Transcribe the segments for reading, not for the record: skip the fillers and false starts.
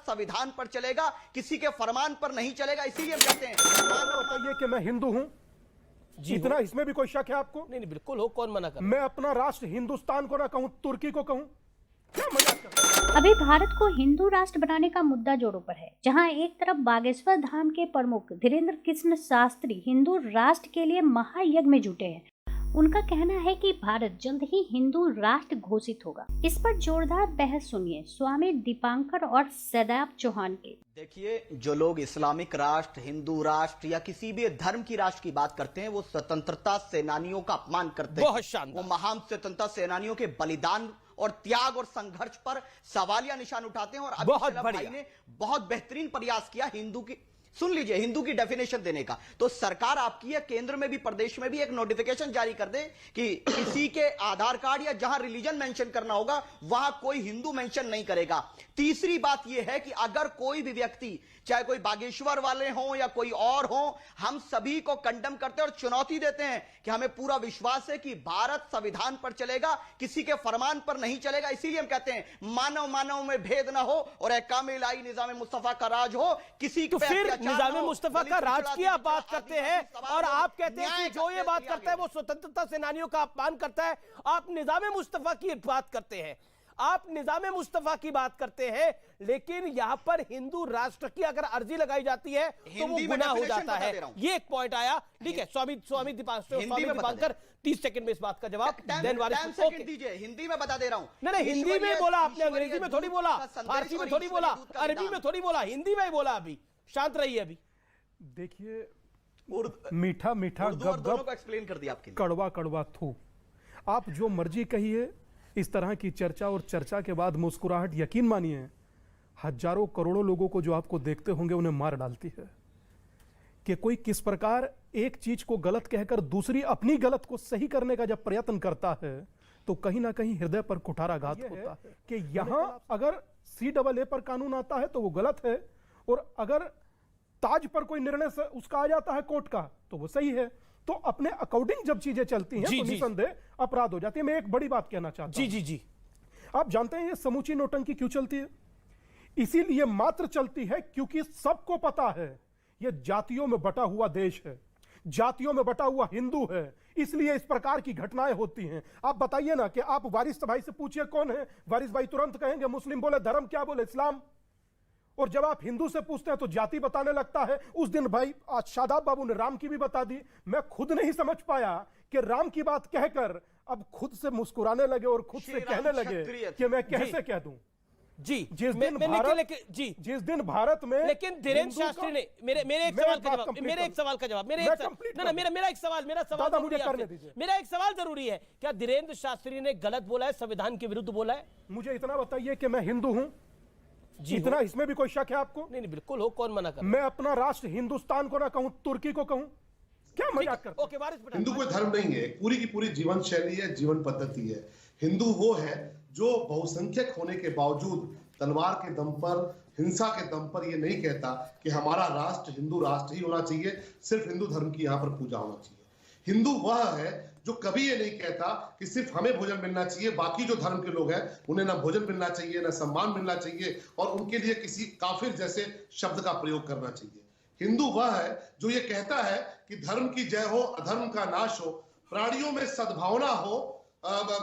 संविधान पर चलेगा, किसी के फरमान पर नहीं चलेगा। इसीलिए हम कहते हैं बताइए कि मैं हिंदू हूं, इतना इसमें भी कोई शक है आपको? नहीं नहीं बिल्कुल हो, कौन मना कर। मैं अपना राष्ट्र हिंदुस्तान को ना कहूं, तुर्की को कहूं? क्या मजाक कर रहे हैं? अभी भारत को हिंदू राष्ट्र बनाने का मुद्दा जोरों पर है, जहां एक तरफ बागेश्वर धाम के प्रमुख धीरेन्द्र कृष्ण शास्त्री हिंदू राष्ट्र के लिए महायज्ञ में जुटे हैं। उनका कहना है कि भारत जल्द ही हिंदू राष्ट्र घोषित होगा। इस पर जोरदार बहस सुनिए स्वामी दीपांकर और सैदाब चौहान के। देखिए, जो लोग इस्लामिक राष्ट्र, हिंदू राष्ट्र या किसी भी धर्म की राष्ट्र की बात करते हैं, वो स्वतंत्रता सेनानियों का अपमान करते हैं। बहुत शानदार। वो महान स्वतंत्रता सेनानियों के बलिदान और त्याग और संघर्ष पर सवालिया निशान उठाते हैं। और अभी भाई ने बहुत बेहतरीन प्रयास किया हिंदू की, सुन लीजिए, हिंदू की डेफिनेशन देने का। तो सरकार आपकी है, केंद्र में भी प्रदेश में भी एक नोटिफिकेशन जारी कर दे कि किसी के आधार कार्ड या जहां रिलीजन मेंशन करना होगा वहां कोई हिंदू मेंशन नहीं करेगा। तीसरी बात यह है कि अगर कोई भी व्यक्ति, चाहे कोई बागेश्वर वाले हों या कोई और हो, हम सभी को कंडम करते हैं और चुनौती देते हैं कि हमें पूरा विश्वास है कि भारत संविधान पर चलेगा, किसी के फरमान पर नहीं चलेगा। इसीलिए हम कहते हैं मानव मानव में भेद ना हो और एहकाम इलाही निजाम मुस्तफा का राज हो। किसी तो फिर निजाम मुस्तफा का राज की आप बात करते हैं और आप कहते हैं कि जो ये बात करता है वो स्वतंत्रता सेनानियों का अपमान करता है। आप निजाम मुस्तफा की बात करते हैं, आप निजाम मुस्तफा की बात करते हैं, लेकिन यहां पर हिंदू राष्ट्र की अगर अर्जी लगाई जाती है तो वो गुनाह हो जाता है। ये एक पॉइंट आया, ठीक है। स्वामी दीपांकर 30 सेकंड में इस बात का जवाब दीजिए। हिंदी में बता दे रहा हूं। नहीं हिंदी में बोला आपने, अंग्रेजी में थोड़ी बोला, फारसी में थोड़ी बोला, अरबी में थोड़ी बोला, हिंदी में बोला। अभी शांत रहिए। अभी देखिए, मीठा मीठा गप एक्सप्लेन कर दिया आपके लिए, कड़वा कड़वा थू। आप जो मर्जी कहिए, इस तरह की चर्चा और चर्चा के बाद मुस्कुराहट, यकीन मानिए हजारों करोड़ों लोगों को जो आपको देखते होंगे उन्हें मार डालती है। कि कोई किस प्रकार एक चीज को गलत कहकर दूसरी अपनी गलत को सही करने का जब प्रयत्न करता है तो कहीं ना कहीं हृदय पर कुठाराघात होता है कि यहां अगर CAA पर कानून आता है तो वो गलत है, और अगर ताज पर कोई निर्णय उसका आ जाता है कोर्ट का तो वो सही है। तो अपने अकॉर्डिंग जब चीजें चलती हैं तो निसंदेह अपराध हो जाती है। मैं एक बड़ी बात कहना चाहता हूं। जी। आप जानते हैं ये समूची नोटंकी क्यों चलती है? इसीलिए मात्र चलती है क्योंकि सबको पता है ये जातियों में बटा हुआ देश है, जातियों में बटा हुआ हिंदू है, इसलिए इस प्रकार की घटनाएं होती हैं। आप बताइए ना कि आप वारिस भाई से पूछिए कौन है, वारिस भाई तुरंत कहेंगे मुस्लिम। बोले धर्म क्या, बोले इस्लाम। और जब आप हिंदू से पूछते हैं तो जाति बताने लगता है। उस दिन भाई आज शादाब बाबू ने राम की भी बता दी। मैं खुद नहीं समझ पाया कि राम की बात कहकर अब खुद से मुस्कुराने लगे और खुद से कहने लगे कि मैं कैसे कह दूं। जी जिस दिन भारत में, लेकिन धीरेन्द्र शास्त्री ने मेरे एक सवाल का जवाब, मेरा एक सवाल जरूरी है। क्या धीरेन्द्र शास्त्री ने गलत बोला है, संविधान के विरुद्ध बोला है? मुझे इतना बताइए कि मैं हिंदू हूं, इतना इसमें भी कोई शक है आपको? नहीं नहीं बिल्कुल हो, कौन मना कर। मैं अपना राष्ट्र हिंदुस्तान को ना कहूं, तुर्की को कहूं? क्या मजाक करते? ओके, हिंदू कोई धर्म नहीं है, पूरी की पूरी जीवन शैली है, जीवन पद्धति है। हिंदू वो है जो बहुसंख्यक होने के बावजूद तलवार के दम पर, हिंसा के दम पर ये नहीं कहता कि हमारा राष्ट्र हिंदू राष्ट्र ही होना चाहिए, सिर्फ हिंदू धर्म की यहाँ पर पूजा होना चाहिए। हिंदू वह है जो कभी ये नहीं कहता कि सिर्फ हमें भोजन मिलना चाहिए, बाकी जो धर्म के लोग हैं उन्हें ना भोजन मिलना चाहिए, ना सम्मान मिलना चाहिए, और उनके लिए किसी काफिर जैसे शब्द का प्रयोग करना चाहिए। हिंदू वह है जो ये कहता है कि धर्म की जय हो, अधर्म का नाश हो, प्राणियों में सद्भावना हो,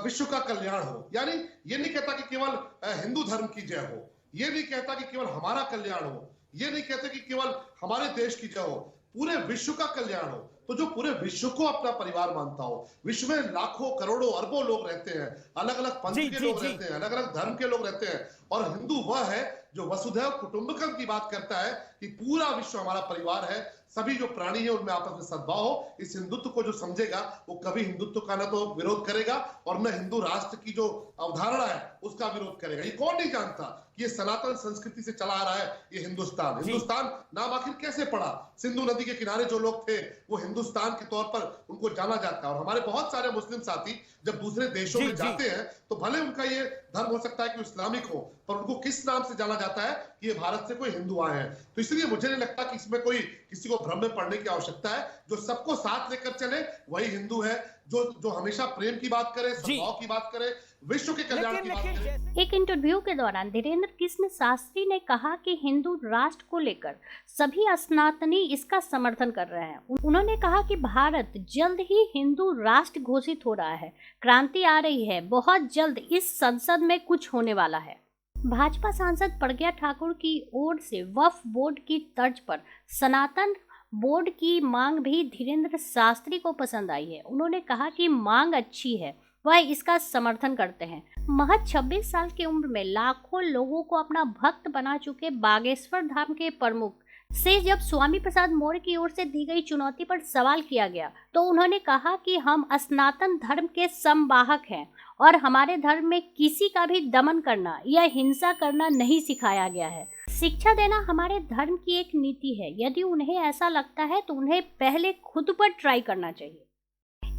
विश्व का कल्याण हो। यानी ये नहीं कहता कि केवल हिंदू धर्म की जय हो, ये नहीं कहता कि केवल हमारा कल्याण हो, ये नहीं कहता कि केवल हमारे देश की जय हो, पूरे विश्व का कल्याण हो। तो जो पूरे विश्व को अपना परिवार मानता हो, विश्व में लाखों करोड़ों अरबों लोग रहते हैं, अलग अलग पंथ के लोग रहते हैं, अलग अलग धर्म के लोग रहते हैं, और हिंदू वह है जो वसुधैव कुटुंबकम की बात करता है कि पूरा विश्व हमारा परिवार है, सभी जो प्राणी है उनमें आपस में सद्भाव हो। इस हिंदुत्व को जो समझेगा वो कभी हिंदुत्व का न तो विरोध करेगा और न हिंदू राष्ट्र की जो अवधारणा है उसका विरोध करेगा। ये कौन नहीं जानता कि ये सनातन संस्कृति से चला आ रहा है ये हिंदुस्तान। हिंदुस्तान नाम आखिर कैसे पड़ा? सिंधु नदी के किनारे जो लोग थे वो हिंदुस्तान के तौर पर उनको जाना जाता है। और हमारे बहुत सारे मुस्लिम साथी जब दूसरे देशों में जाते हैं तो भले उनका ये धर्म हो सकता है कि इस्लामिक हो, पर उनको किस नाम से जाना जाता है कि ये भारत से कोई हिंदू आए हैं। तो इसलिए मुझे नहीं लगता कि इसमें कोई किसी को भ्रम में पड़ने की आवश्यकता है। जो सबको साथ लेकर चले वही हिंदू है, जो हमेशा प्रेम की बात करे, सद्भाव की बात करे, विश्व के कल्याण की बात करें। एक इंटरव्यू के दौरान धीरेन्द्र कृष्ण शास्त्री ने कहा कि हिंदू राष्ट्र को लेकर सभी सनातनी इसका समर्थन कर रहे हैं। उन्होंने कहा कि भारत जल्द ही हिंदू राष्ट्र घोषित हो रहा है, क्रांति आ रही है, बहुत जल्द इस संसद में कुछ होने वाला है। भाजपा सांसद प्रज्ञा ठाकुर की ओर से वक्फ बोर्ड की तर्ज पर सनातन बोर्ड की मांग भी धीरेन्द्र शास्त्री को पसंद आई है। उन्होंने कहा कि मांग अच्छी है, वह इसका समर्थन करते हैं। महज 26 साल की उम्र में लाखों लोगों को अपना भक्त बना चुके बागेश्वर धाम के प्रमुख से जब स्वामी प्रसाद मौर्य की ओर से दी गई चुनौती पर सवाल किया गया तो उन्होंने कहा कि हम सनातन धर्म के संवाहक हैं और हमारे धर्म में किसी का भी दमन करना या हिंसा करना नहीं सिखाया गया है। शिक्षा देना हमारे धर्म की एक नीति है। यदि उन्हें ऐसा लगता है तो उन्हें पहले खुद पर ट्राई करना चाहिए।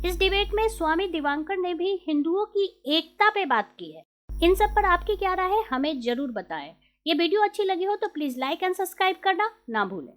इस डिबेट में स्वामी दिवाकर ने भी हिंदुओं की एकता पे बात की है। इन सब पर आपकी क्या राय है, हमें जरूर बताएं। ये वीडियो अच्छी लगी हो तो प्लीज लाइक एंड सब्सक्राइब करना ना भूलें।